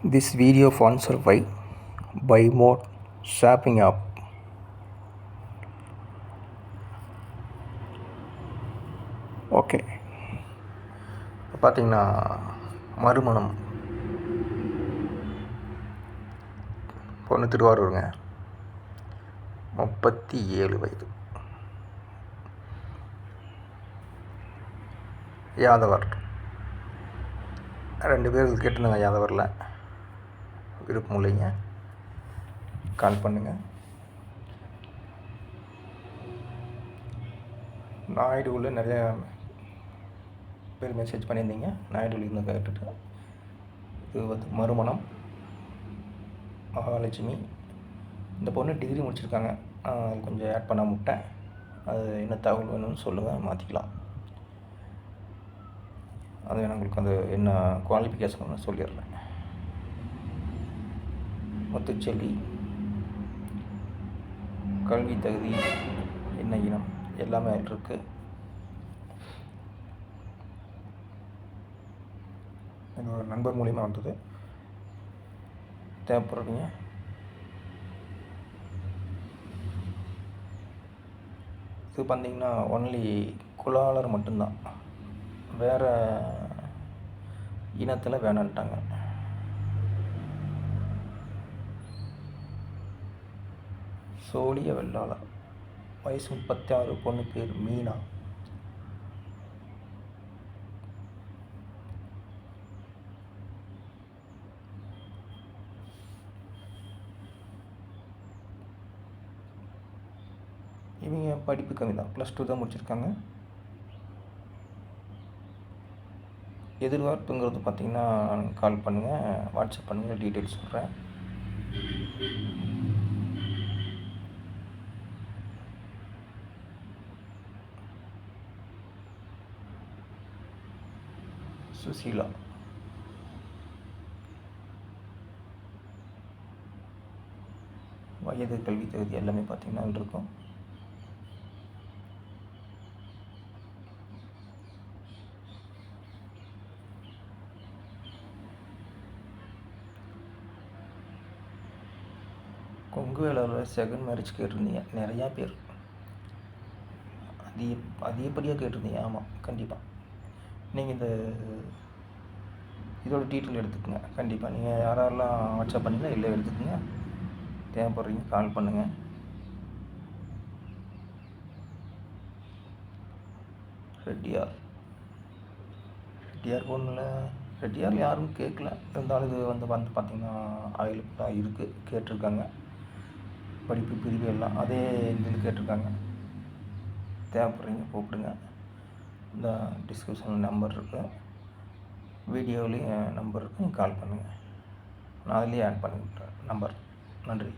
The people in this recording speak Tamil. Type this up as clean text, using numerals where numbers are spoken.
This video sponsored by Buy More Shopping App. Okay, இப்போ பார்த்தீங்கன்னா மறுமணம் பொண்ணு திருவாரூருங்க, 37 வயது, யாதவர். 2 பேர் கேட்டுருந்தாங்க யாதவரில். விருப்பம் இல்லைங்க, கால் பண்ணுங்கள். நாயுடுவில் நிறையா பேர் மெசேஜ் பண்ணியிருந்தீங்க. நாயுடுவில் இருந்து கேட்டுட்டு இது வந்து மறுமணம் மகாலட்சுமி. இந்த பொண்ணு டிகிரி முடிச்சிருக்காங்க. கொஞ்சம் ஆட் பண்ண முட்டேன். அது என்ன தகவல் வேணும்னு சொல்லுங்கள், மாற்றிக்கலாம். அது உங்களுக்கு அது என்ன குவாலிஃபிகேஷன் சொல்லிடுறேன். முத்துச்செல்வி, கல்வி தகுதி, என்ன இனம், எல்லாமே இருக்குது. என்னோடய நண்பர் மூலிமா வந்தது. தேவைப்படுறீங்க. இது பார்த்திங்கன்னா ஒன்லி குலாளர் மட்டும்தான், வேறு இனத்தில் வேணான்ட்டாங்க. சோழிய வெள்ளாளர், வயசு 36, பொண்ணு பேர் மீனா. இவங்க படிப்பு கம்மி தான், +2 தான் முடிச்சிருக்காங்க. எதிர்பார்ப்புங்கிறது பார்த்திங்கன்னா கால் பண்ணுங்கள், வாட்ஸ்அப் பண்ணுங்கள், டீட்டெயில்ஸ் சொல்கிறேன். சுசீலா, வயது, கல்வி தகுதி எல்லாமே பார்த்திங்கன்னா இருக்கும். கொங்கு வேளாளர் செகண்ட் மேரேஜ் கேட்டிருந்தீங்க நிறையா பேர், அதிகப்படியாக கேட்டிருந்தீங்க. ஆமாம், கண்டிப்பாக நீங்கள் இதோட டீட்டெயில் எடுத்துக்கோங்க. கண்டிப்பாக நீங்கள் யாரெல்லாம் வாட்ஸ்அப் பண்ணிங்கன்னா இல்லை எடுத்துக்கோங்க. தேவைப்படுறீங்க கால் பண்ணுங்கள். ரெட்டியார் ஒன்றில் ரெட்டியாரில் யாரும் கேட்கல, இருந்தாலும் இது வந்து பார்த்திங்கன்னா அவைலபிளாக இருக்குது. கேட்டிருக்காங்க, படிப்பு பிரிவு எல்லாம் அதே இதில் கேட்டிருக்காங்க. தேவைப்படுறீங்க கூப்பிடுங்க. இந்த டிஸ்கிரிப்ஷனில் நம்பர் இருக்குது, வீடியோவிலையும் நம்பர் இருக்குது, நீங்கள் கால் பண்ணுங்கள். நான் அதிலேயே ஆட் பண்ணி விட்டுறேன் நம்பர். நன்றி.